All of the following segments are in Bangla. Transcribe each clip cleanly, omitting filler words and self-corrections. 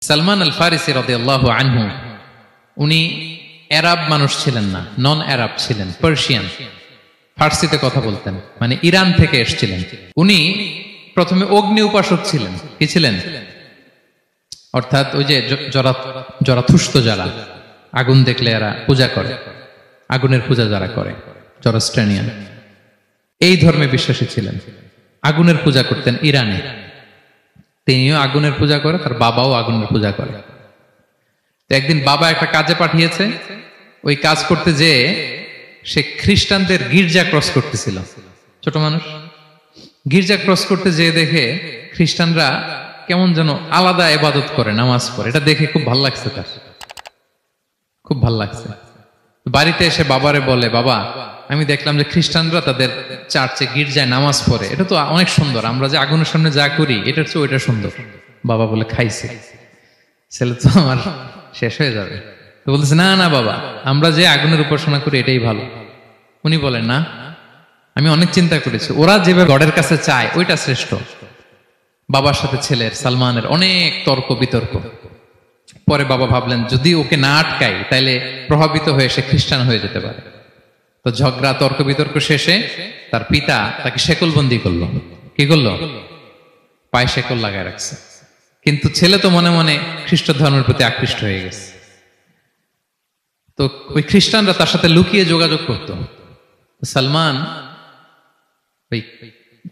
সালমান আল ফারিসি রাদিয়াল্লাহু আনহু উনি আরব মানুষ ছিলেন না, নন আরব ছিলেন, পার্সিয়ান, ফার্সিতে কথা বলতেন, মানে ইরান থেকে এসেছিলেন। উনি প্রথমে অগ্নি উপাসক ছিলেন। কি ছিলেন? অর্থাৎ ওই যে জরাথুস্ত যারা আগুন দেখলে এরা পূজা করে, আগুনের পূজা যারা করে, জরাস্ট্রেনিয়ান, এই ধর্মে বিশ্বাসী ছিলেন। আগুনের পূজা করতেন ইরানে। তিনিও আগুনের পূজা করে, তার বাবাও আগুনের পূজা করে। তো একদিন বাবা একটা কাজে পাঠিয়েছে, ওই কাজ করতে যেয়ে সে খ্রিস্টানদের গির্জা ক্রস করতেছিল। ছোট মানুষ গির্জা ক্রস করতে যেয়ে দেখে খ্রিস্টানরা কেমন যেন আলাদা ইবাদত করে, নামাজ পড়ে। এটা দেখে খুব ভাল লাগছে, তার খুব ভাল লাগছে। বাড়িতে এসে বাবারে বলে, বাবা আমি দেখলাম যে খ্রিস্টানরা তাদের চার্চে গির্জায় নামাজ পড়ে, এটা তো অনেক সুন্দর, আমরা যে আগুনের সামনে যা করি এটার চেয়ে ওইটা সুন্দর। বাবা বলে, খাইছে, ছেলে তো আমার শেষ হয়ে যাবে। তো বলতেছে, না না বাবা, আমরা যে আগুনের উপাসনা করি এটাই ভালো। উনি বলেন, না, আমি অনেক চিন্তা করেছি, ওরা যেভাবে গডের কাছে চায় ওইটা শ্রেষ্ঠ। বাবার সাথে ছেলের, সালমানের অনেক তর্ক বিতর্ক। পরে বাবা ভাবলেন, যদি ওকে না আটকাই তাহলে প্রভাবিত হয়ে সে খ্রিস্টান হয়ে যেতে পারে। তো ঝগড়া তর্ক বিতর্ক শেষে তার পিতা তাকে শেকলবন্দি করলো। কি করলো? পায়ে শেকল লাগায় রাখছে। কিন্তু ছেলে তো মনে মনে খ্রিস্ট ধর্মের প্রতি আকৃষ্ট হয়ে গেছে। তো ওই খ্রিস্টানরা তার সাথে লুকিয়ে যোগাযোগ করত। সালমান ওই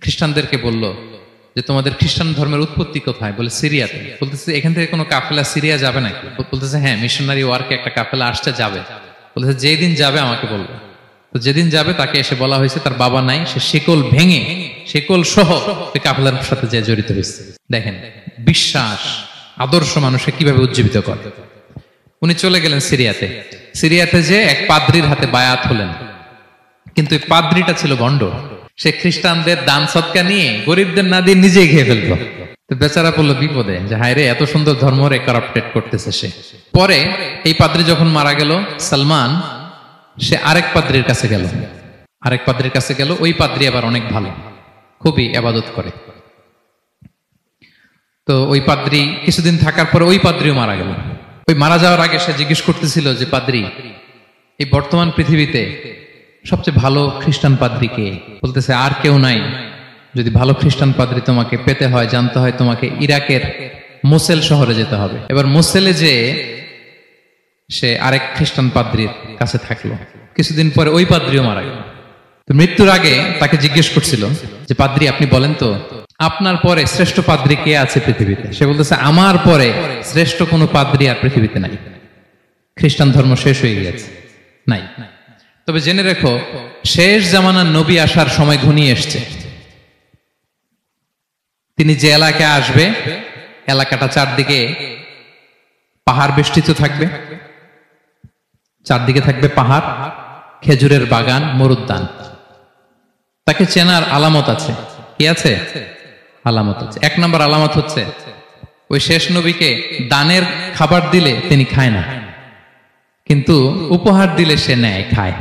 খ্রিস্টানদেরকে বলল যে, তোমাদের খ্রিস্টান ধর্মের উৎপত্তি কোথায়? বলে, সিরিয়াতে। বলতেছে, এখান থেকে কোনো কাফেলা সিরিয়া যাবে নাকি? বলতেছে, হ্যাঁ, মিশনারি ওয়ার্কে একটা কাফেলা আসতে যাবে। বলতেছে, যেদিন যাবে আমাকে বলবো। তো যেদিন যাবে তাকে এসে বলা হয়েছে তার বাবা নাই, সে শিকল ভেঙে, শিকল সহ কাফেলার সাথে যে জড়িত হয়েছে। দেখেন বিশ্বাস, আদর্শ মানুষকে কিভাবে উজ্জীবিত করে। উনি চলে গেলেন সিরিয়াতে। সিরিয়াতে যে এক পাদ্রির হাতে বায়াত হলেন, কিন্তু এই পাদ্রিটা ছিল ভণ্ড। সে খ্রিস্টানদের দান সৎকা নিয়ে গরিবদের না দিয়ে নিজেই খেয়ে ফেলতো। তো বেচারা পড়লো বিপদে, যে হায় রে, এত সুন্দর ধর্ম রে কারাপ্টেড করতেছে সে। পরে এই পাদ্রি যখন মারা গেল, সালমান সে আরেক পাদ্রির কাছে গেল। আরেক পাদ্রির কাছে গেল। ওই পাদ্রি আবার অনেক ভালো, খুবই ইবাদত করে। তো ওই পাদ্রি কিছুদিন থাকার পরে ওই পাদ্রিও মারা গেল। ওই মারা যাওয়ার আগে সে জিজ্ঞেস করতেছিল যে, পাদ্রি, এই বর্তমান পৃথিবীতে সবচেয়ে ভালো খ্রিস্টান পাদ্রি কে? বলতেছে, আর কেউ নাই। যদি ভালো খ্রিস্টান পাদ্রি তোমাকে পেতে হয়, জানতে হয়, তোমাকে ইরাকের মোসেল শহরে যেতে হবে। এবার মোসেলে যে সে আরেক খ্রিস্টান পাদ্রির কাছে থাকলো। কিছুদিন পরে ওই পাদ্রিও মারা গেল। তো মৃত্যুর আগে তাকে জিজ্ঞেস করছিল যে, পাদ্রি আপনি বলেন তো, আপনার পরে শ্রেষ্ঠ পাদ্রি কে আছে পৃথিবীতে? সে বলতেছে, আমার পরে শ্রেষ্ঠ কোনো পাদ্রি আর পৃথিবীতে নাই। খ্রিস্টান ধর্ম শেষ হয়ে গেছে, নাই। তবে জেনে রেখো, শেষ জামানার নবী আসার সময় ঘনিয়ে এসছে। তিনি যে এলাকায় আসবে, এলাকাটা চারদিকে পাহাড় বেষ্টিত থাকবে, চারদিকে থাকবে পাহাড়, খেজুরের বাগান, মরুদ্যান। তাকে চেনার আলামত আছে। কি আছে? আলামত আছে। এক নম্বর আলামত হচ্ছে, ওই শেষ নবীকে দানের খাবার দিলে তিনি খায় না, কিন্তু উপহার দিলে সে নেয়, খায়।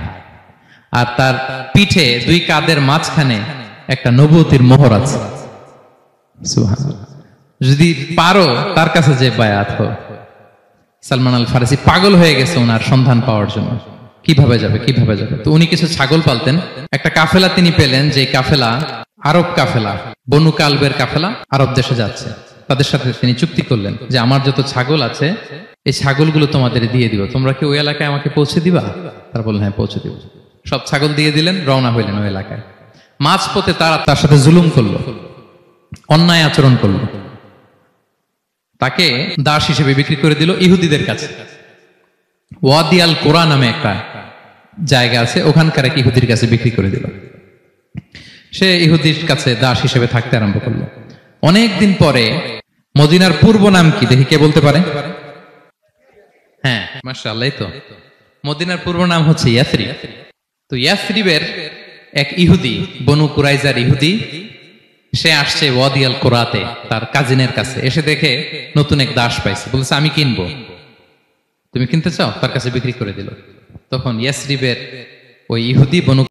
আর তার পিঠে দুই কাঁধের মাঝখানে একটা নবুয়তির মোহর আছে। সুবহানাল্লাহ। যদি পারো তার কাছে যে বায়াত হও। সালমান আল ফারিসি পাগল হয়ে গেছে ওনার সন্ধান পাওয়ার জন্য। কিভাবে যাবে, কিভাবে যাবে? তো উনি কিছু ছাগল পালতেন। একটা কাফেলা তিনি পেলেন, যে কাফেলা আরব কাফেলা, বনু কালবের কাফেলা, আরব দেশে যাচ্ছে। তাদের সাথে তিনি চুক্তি করলেন যে, আমার যত ছাগল আছে এই ছাগলগুলো তোমাদের দিয়ে দিব, তোমরা কি ওই এলাকায় আমাকে পৌঁছে দিবা? তারা বললেন, হ্যাঁ, পৌঁছে দিব। সব ছাগল দিয়ে দিলেন, রওনা হইলেন ওই এলাকায়। মাঝপথে তারা তার সাথে জুলুম করলো, অন্যায় আচরণ করলো। তাকে দাস হিসেবে বিক্রি করে দিল ইহুদিদের কাছে। ওয়াদি আল কোরআন নামে একটা জায়গা আছে, ওখানকার এক ইহুদির কাছে বিক্রি করে দিল। সে ইহুদির কাছে দাস হিসেবে থাকতে আরম্ভ করলো। অনেকদিন পরে, মদিনার পূর্ব নাম কি দেখি, কে বলতে পারে? হ্যাঁ, মাশাআল্লাহ। তো মদিনার পূর্ব নাম হচ্ছে ইয়াসরিব। তো ইয়াসরিবের এক ইহুদি, বনু কুরাইজার ইহুদি, সে আসছে ওয়াদি আল কোরাতে তার কাজিনের কাছে। এসে দেখে নতুন এক দাস পাইছে, বলছে, আমি কিনবো, তুমি কিনতে চাও? তার কাছে বিক্রি করে দিল। তখন ইয়াসরিবের ওই ইহুদি বনু